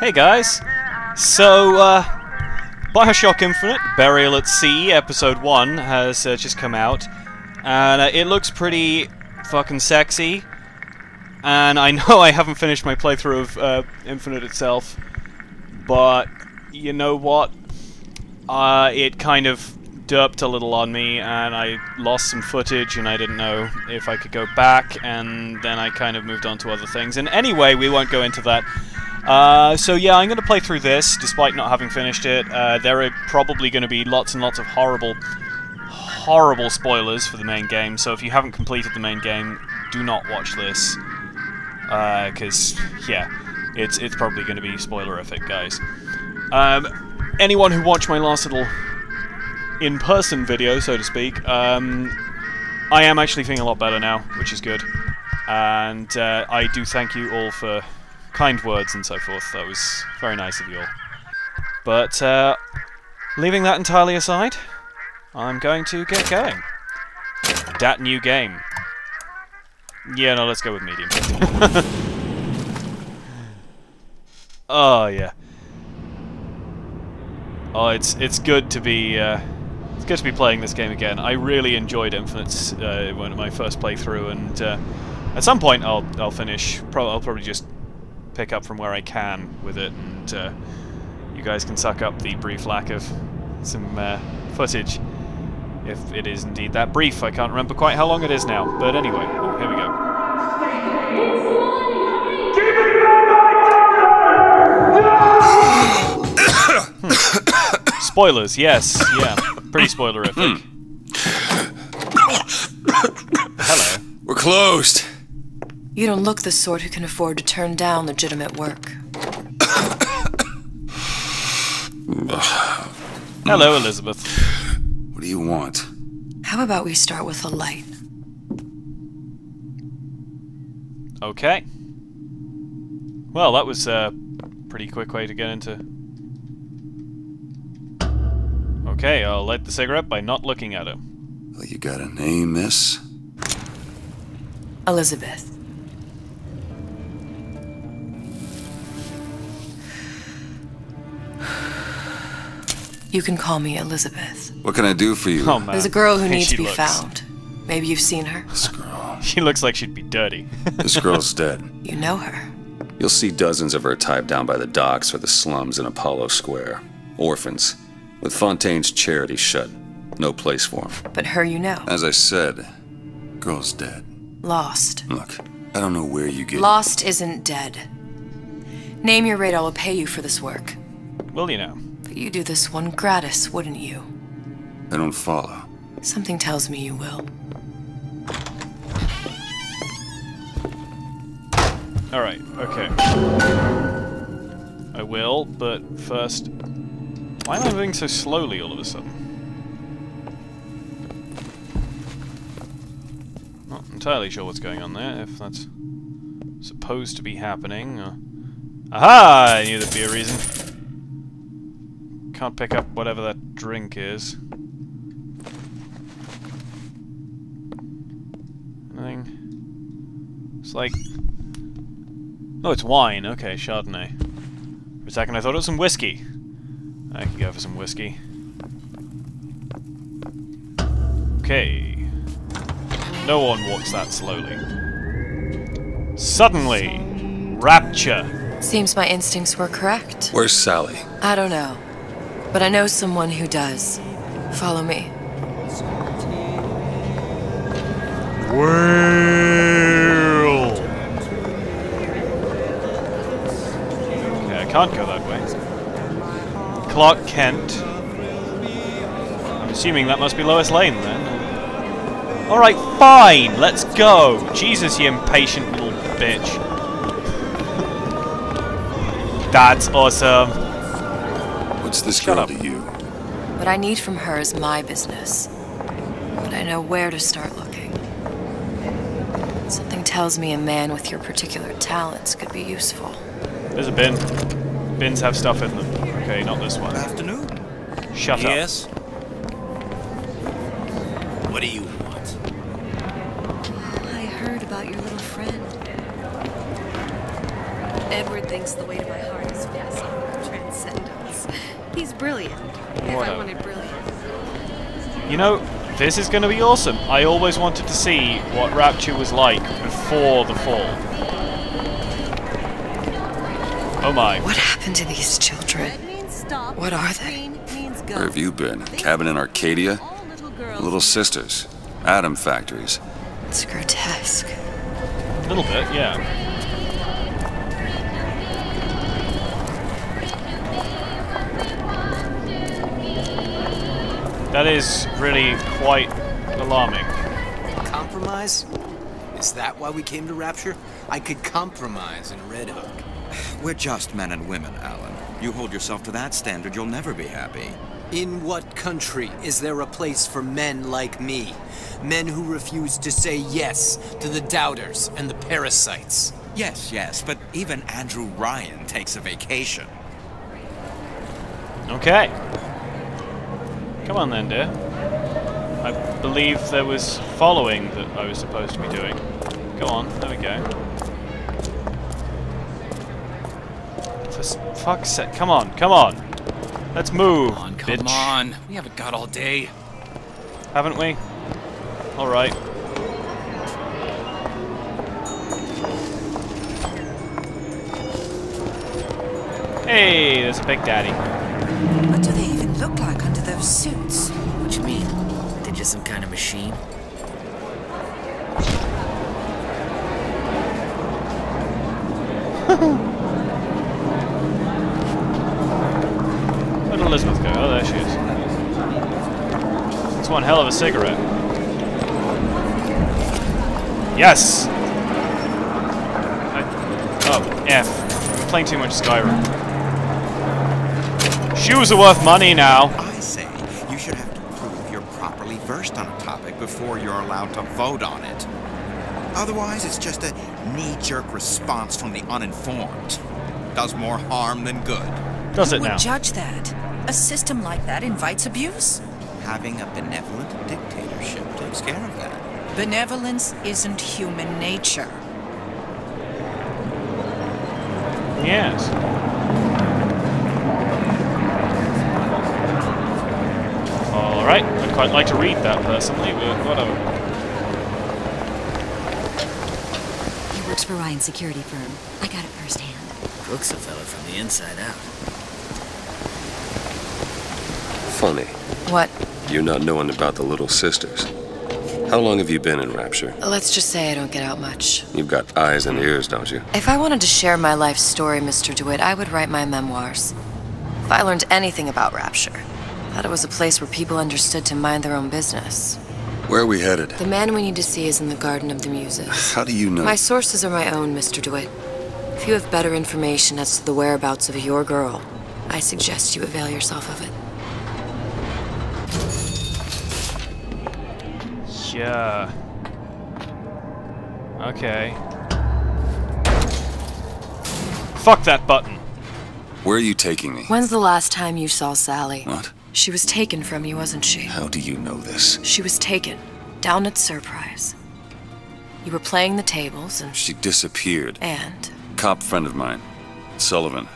Hey guys! So, Bioshock Infinite, Burial at Sea, Episode 1 has just come out, and it looks pretty fucking sexy, and I know I haven't finished my playthrough of Infinite itself, but you know what? It kind of derped a little on me, and I lost some footage, and I didn't know if I could go back, and then I kind of moved on to other things, and anyway, we won't go into that. So yeah, I'm going to play through this, despite not having finished it. There are probably going to be lots and lots of horrible spoilers for the main game, so if you haven't completed the main game, do not watch this. Because, yeah, it's probably going to be spoilerific, guys. Anyone who watched my last little in-person video, so to speak, I am actually feeling a lot better now, which is good. And I do thank you all for kind words and so forth. That was very nice of you all. But leaving that entirely aside, I'm going to get going. Dat new game. Yeah, no, let's go with medium. Oh yeah. Oh, it's good to be playing this game again. I really enjoyed Infinite's when my first playthrough, and at some point I'll finish. I'll probably just pick up from where I can with it, and you guys can suck up the brief lack of some footage, if it is indeed that brief. I can't remember quite how long it is now, but anyway, oh, here we go. Spoilers, yes, yeah, pretty spoilerific. Hello. We're closed. You don't look the sort who can afford to turn down legitimate work. Hello, Elizabeth. What do you want? How about we start with a light? Okay. Well, that was a pretty quick way to get into... Okay, I'll light the cigarette by not looking at him. Well, you got a name, miss? Elizabeth. You can call me Elizabeth. What can I do for you? Oh, man. There's a girl who needs to be looks. found. Maybe you've seen her. This girl. She looks like she'd be dirty. This girl's dead. You know her. You'll see dozens of her typed down by the docks or the slums in Apollo Square. Orphans. With Fontaine's charity shut. No place for them. But her you know. As I said, girl's dead. Lost. Look, I don't know where you get... Lost isn't dead. Name your rate, I will pay you for this work. Will you now? But you do this one gratis, wouldn't you? I don't follow. Something tells me you will. Alright, okay. I will, but first... Why am I moving so slowly all of a sudden? Not entirely sure what's going on there, if that's supposed to be happening. Aha! I knew there'd be a reason. Can't pick up whatever that drink is. Anything? It's like... Oh, it's wine. Okay, Chardonnay. For a second I thought it was some whiskey. I could go for some whiskey. Okay. No one walks that slowly. Suddenly, Rapture. Seems my instincts were correct. Where's Sally? I don't know. But I know someone who does. Follow me. Well. Okay, I can't go that way. Clark Kent. I'm assuming that must be Lois Lane then. Alright, fine, let's go. Jesus, you impatient little bitch. That's awesome. What's this Shut girl up. to you? What I need from her is my business. But I know where to start looking. Something tells me a man with your particular talents could be useful. There's a bin. Bins have stuff in them. Okay, not this one. Good afternoon. Shut up. Yes? What do you want? I heard about your little friend. Edward thinks the way to my heart is philosophical transcendence. He's brilliant. If I wanted brilliant. You know, this is going to be awesome. I always wanted to see what Rapture was like before the fall. Oh my. What happened to these children? What are they? Where have you been? Cabin in Arcadia? Little sisters. Atom factories. It's grotesque. A little bit, yeah. That is really quite alarming. Compromise? Is that why we came to Rapture? I could compromise in Red Hook. We're just men and women, Alan. You hold yourself to that standard, you'll never be happy. In what country is there a place for men like me? Men who refuse to say yes to the doubters and the parasites. Yes, but even Andrew Ryan takes a vacation. Okay. Come on then, dear. I believe there was following that I was supposed to be doing. Go on, there we go. For fuck's sake, come on. Let's move, bitch. Come on. We haven't got all day. Haven't we? Alright. Hey, there's a Big Daddy. What do they even look like under those suits? What you mean? They're just some kind of machine? Where'd Elizabeth go? Oh, there she is. That's one hell of a cigarette. Yes! Oh, F. I'm playing too much Skyrim. Shoes are worth money now. I say you should have to prove you're properly versed on a topic before you're allowed to vote on it. Otherwise, it's just a knee-jerk response from the uninformed. Does more harm than good. Does it Who now? would judge that? A system like that invites abuse? Having a benevolent dictatorship takes care of that. Benevolence isn't human nature. Yes. Alright, I'd quite like to read that personally, but whatever. He works for Ryan's security firm. I got it firsthand. Cooks a fella from the inside out. Funny. What? You not knowing about the Little Sisters. How long have you been in Rapture? Let's just say I don't get out much. You've got eyes and ears, don't you? If I wanted to share my life story, Mr. DeWitt, I would write my memoirs. If I learned anything about Rapture, I thought it was a place where people understood to mind their own business. Where are we headed? The man we need to see is in the Garden of the Muses. How do you know? My sources are my own, Mr. DeWitt. If you have better information as to the whereabouts of your girl, I suggest you avail yourself of it. Yeah. Okay. Fuck that button. Where are you taking me? When's the last time you saw Sally? What? She was taken from you, wasn't she? How do you know this? She was taken, down at Surprise. You were playing the tables and... She disappeared. And? Cop friend of mine, Sullivan,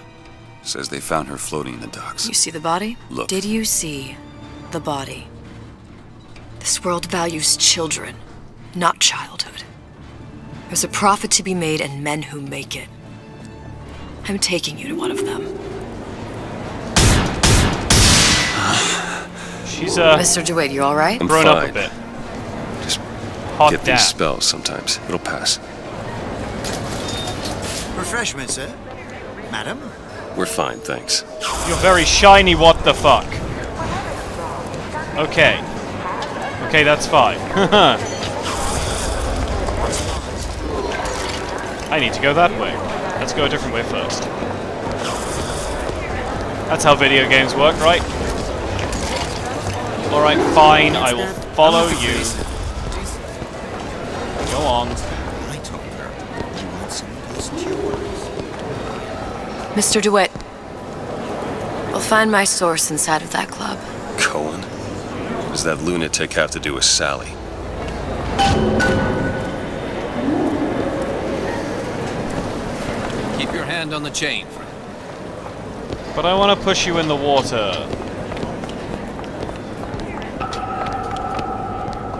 says they found her floating in the docks. You see the body? Look. Did you see the body? This world values children, not childhood. There's a profit to be made and men who make it. I'm taking you to one of them. She's, Mr. DeWitt, you alright? I'm grown fine. up a bit. Just Hot get damn. these spells sometimes. It'll pass. Refreshment, sir. Madam? We're fine, thanks. You're very shiny, what the fuck? Okay. Okay, that's fine. I need to go that way. Let's go a different way first. That's how video games work, right? Alright, fine, I will follow you. Go on. I told her you want someone to listen to your words. Mr. DeWitt, I'll find my source inside of that club. Cohen? What does that lunatic have to do with Sally? Keep your hand on the chain. But I want to push you in the water.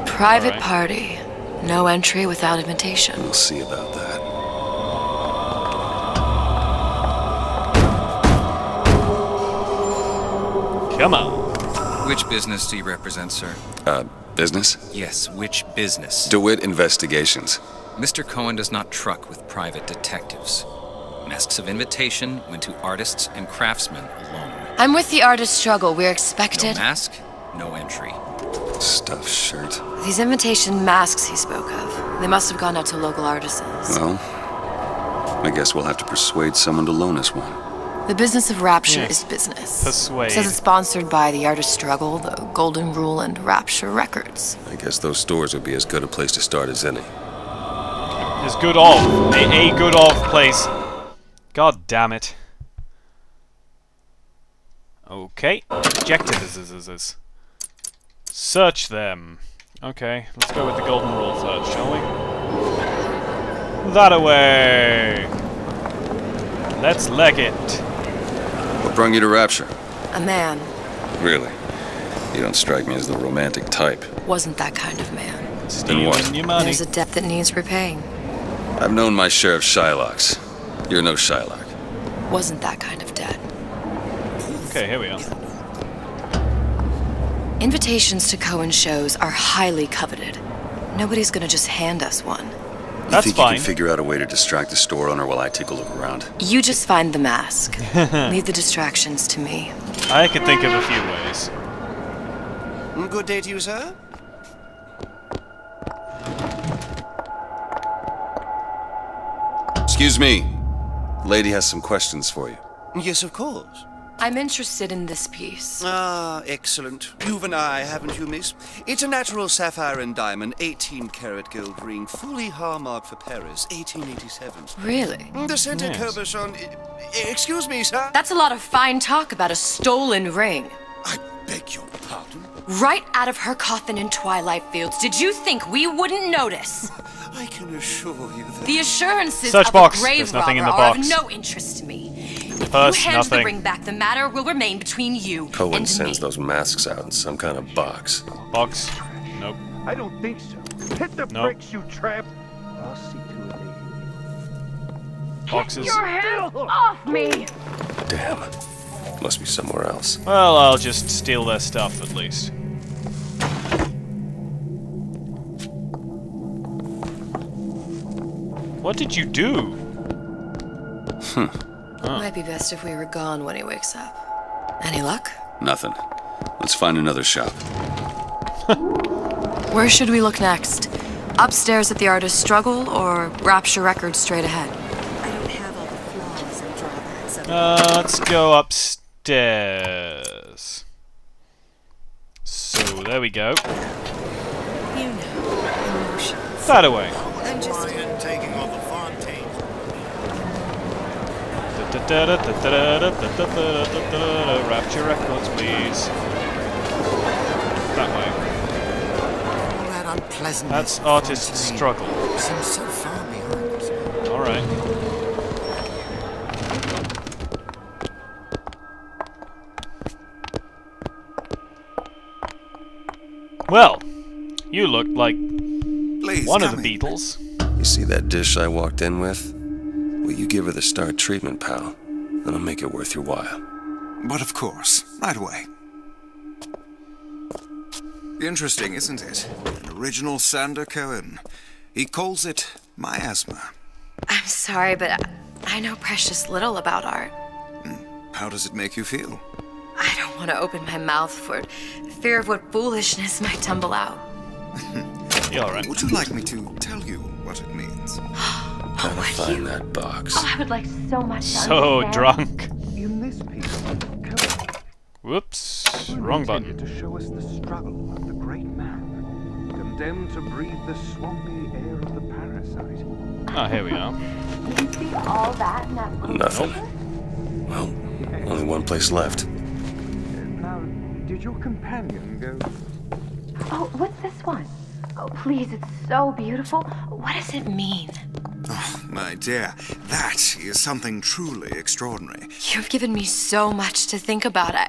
Private Alright. party. No entry without invitation. We'll see about that. Come on. Which business do you represent, sir? Business? Yes, which business? DeWitt Investigations. Mr. Cohen does not truck with private detectives. Masks of invitation went to artists and craftsmen alone. I'm with the artist struggle. We're No expected. mask, no entry. Stuffed shirt. These invitation masks he spoke of. They must have gone out to local artisans. Well, I guess we'll have to persuade someone to loan us one. The business of Rapture Yes. is business. Persuade. Says it's sponsored by the Artist Struggle, the Golden Rule, and Rapture Records. I guess those stores would be as good a place to start as any. Is good of. A good of place. God damn it. Okay. Objectives. Search them. Okay, let's go with the golden rule first, shall we? That away! Let's leg it. What brought you to Rapture? A man. Really? You don't strike me as the romantic type. Wasn't that kind of man. Stealing what? your money. There's a debt that needs repaying. I've known my share of Shylocks. You're no Shylock. Wasn't that kind of debt. Okay, here we are. Invitations to Cohen shows are highly coveted. Nobody's gonna just hand us one. That's you think fine. you can figure out a way to distract the store owner while I take a look around? You just find the mask. Leave the distractions to me. I could think of a few ways. Good day to you, sir. Excuse me. Lady has some questions for you. Yes, of course. I'm interested in this piece. Ah, excellent. You've an eye, haven't you, miss? It's a natural sapphire and diamond, 18-karat gold ring, fully hallmarked for Paris, 1887. Really? The center Yes. cabochon... Excuse me, sir. That's a lot of fine talk about a stolen ring. I beg your pardon. Right out of her coffin in Twilight Fields. Did you think we wouldn't notice? I can assure you that... The assurances Search of box. a grave There's nothing in robber the are of box. no interest to me. If First, you hand the nothing. ring back, the matter will remain between you Cohen and sends me. those masks out in some kind of box. Box. Nope. I don't think so. Hit the Nope. bricks, you tramp. I'll see to it. Boxes. hands Off me! Damn. Must be somewhere else. Well, I'll just steal their stuff at least. What did you do? Might be best if we were gone when he wakes up. Any luck? Nothing. Let's find another shop. Where should we look next? Upstairs at the Artist Struggle, or Rapture Records straight ahead? I don't have all the flaws and drawbacks of Let's go upstairs. So, there we go. you know, emotions. That away. I'm just Ryan taking on the Fontaine. Rapture Records, please. That way. All that unpleasantness. That's Artist Struggle. Seems so far behind us. Alright. Well, you looked like Please, one of come the in. Beatles. You see that dish I walked in with? Will you give her the star treatment, pal? Then I'll make it worth your while. But of course, right away. Interesting, isn't it? An original Sander Cohen. He calls it miasma. I'm sorry, but I know precious little about art. How does it make you feel? I don't want to open my mouth for fear of what foolishness might tumble out. You alright? Would you like me to tell you what it means? Gotta find that box. I would like so much to So understand. drunk. In this piece, Cohen Whoops. Wrong button. intended to show us the struggle of the great man, condemned to breathe the swampy air of the parasite. Ah, here we are. Did you see all that in that book? Nothing. Well, only one place left. Now, did your companion go... Oh, what's this one? Oh, please, it's so beautiful. What does it mean? my dear, that is something truly extraordinary. You've given me so much to think about. I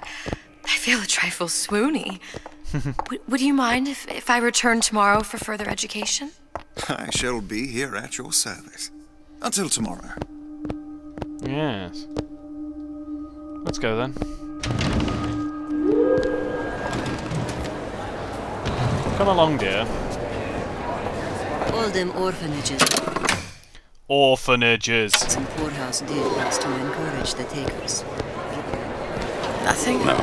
feel a trifle swoony. Would you mind if I return tomorrow for further education? I shall be here at your service. Until tomorrow. Yes. Let's go then. Come along, dear. All them orphanages. Orphanages. Some poorhouse did was to encourage the takers. Nothing? No.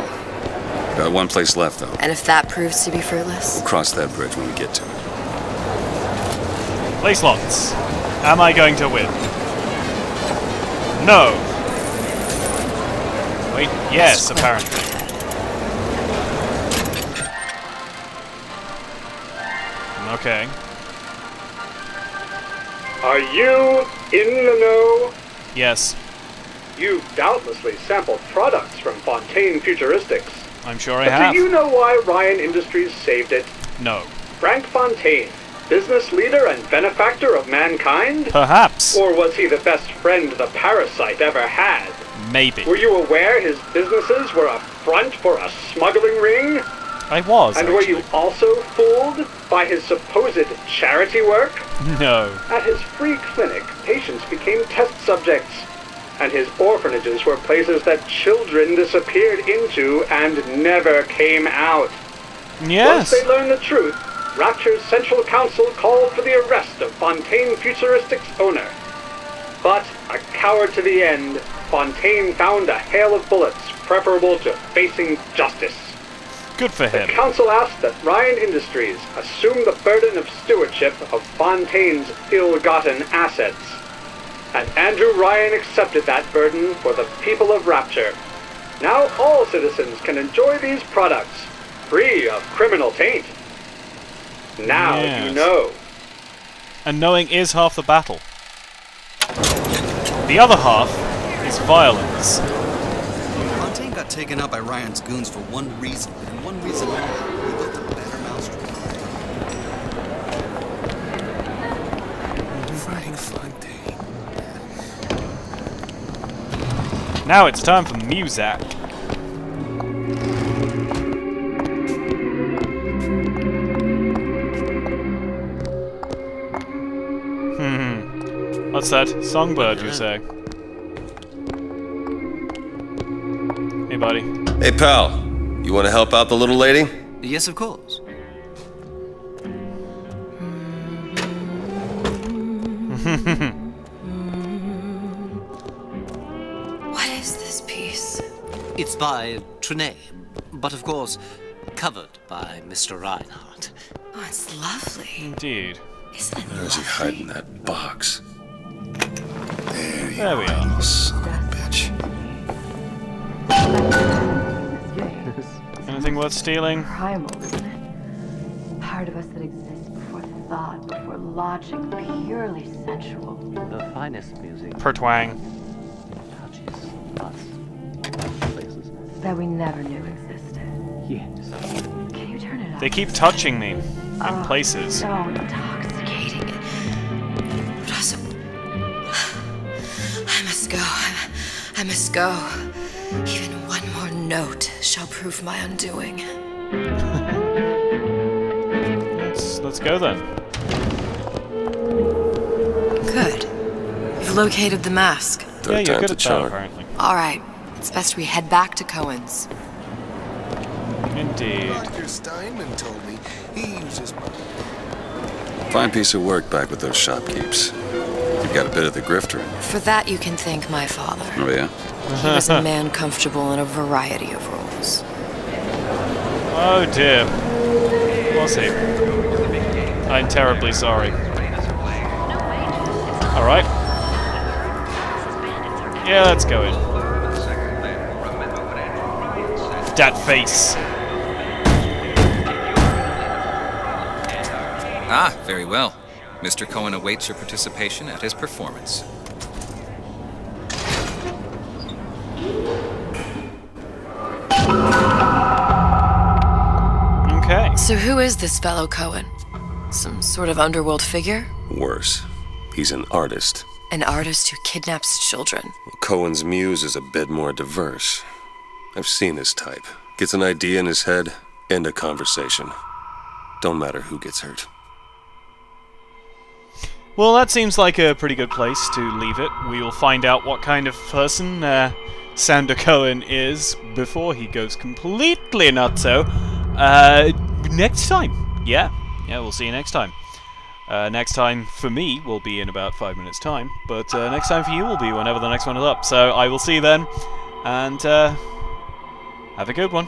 Got one place left, though. And if that proves to be fruitless? We'll cross that bridge when we get to it. Play slots. Am I going to win? No. Wait, yes, apparently. Okay. Are you in the know? Yes. You've doubtlessly sampled products from Fontaine Futuristics. I'm sure I But have. do you know why Ryan Industries saved it? No. Frank Fontaine, business leader and benefactor of mankind? Perhaps. Or was he the best friend the parasite ever had? Maybe. Were you aware his businesses were a front for a smuggling ring? I was, And actually. were you also fooled by his supposed charity work? No. At his free clinic, patients became test subjects, and his orphanages were places that children disappeared into and never came out. Yes. Once they learned the truth, Rapture's Central Council called for the arrest of Fontaine Futuristics' owner. But, a coward to the end, Fontaine found a hail of bullets preferable to facing justice. Good for him. The council asked that Ryan Industries assume the burden of stewardship of Fontaine's ill-gotten assets. And Andrew Ryan accepted that burden for the people of Rapture. Now all citizens can enjoy these products, free of criminal taint. Now Yes. you know. And knowing is half the battle. The other half is violence. Fontaine got taken out by Ryan's goons for one reason, and one reason only. He built a better mousetrap. Frank Fontaine. Now it's time for Muzak. What's that? Songbird, you say? Hey, buddy. Hey, pal. You want to help out the little lady? Yes, of course. What is this piece? It's by Trenet, but of course, covered by Mr. Reinhardt. Oh, it's lovely. Indeed. Isn't it Where's he hiding that box? There you There we are, are. little son of a bitch. Anything worth stealing? Primal, isn't it? Part of us that exists before thought, before logic, purely sensual. The finest music Pertwang. touches us. Places. That we never knew existed. Yes. Can you turn it up? They keep touching me in places. So intoxicating. Russell. I must go. I must go. Even one more note shall prove my undoing. Let's go then. Good. You've located the mask. Yeah, you're good time's a at that, charm. apparently. All right. It's best we head back to Cohen's. Indeed. Dr. Steinman told me he uses Fine piece of work back with those shopkeepers. You've got a bit of the grifter in you. For that, you can thank my father. Oh, yeah? He was a man comfortable in a variety of roles. Oh dear. Was he? I'm terribly sorry. Alright. Yeah, let's go in. That face. Ah, very well. Mr. Cohen awaits your participation at his performance. Okay. So who is this fellow Cohen? Some sort of underworld figure? Worse. He's an artist. An artist who kidnaps children. Cohen's muse is a bit more diverse. I've seen his type. Gets an idea in his head, end a conversation. Don't matter who gets hurt. Well, that seems like a pretty good place to leave it. We will find out what kind of person Sander Cohen is before he goes completely nutso next time. Yeah, we'll see you next time. Next time for me will be in about 5 minutes' time, but next time for you will be whenever the next one is up. So I will see you then, and have a good one.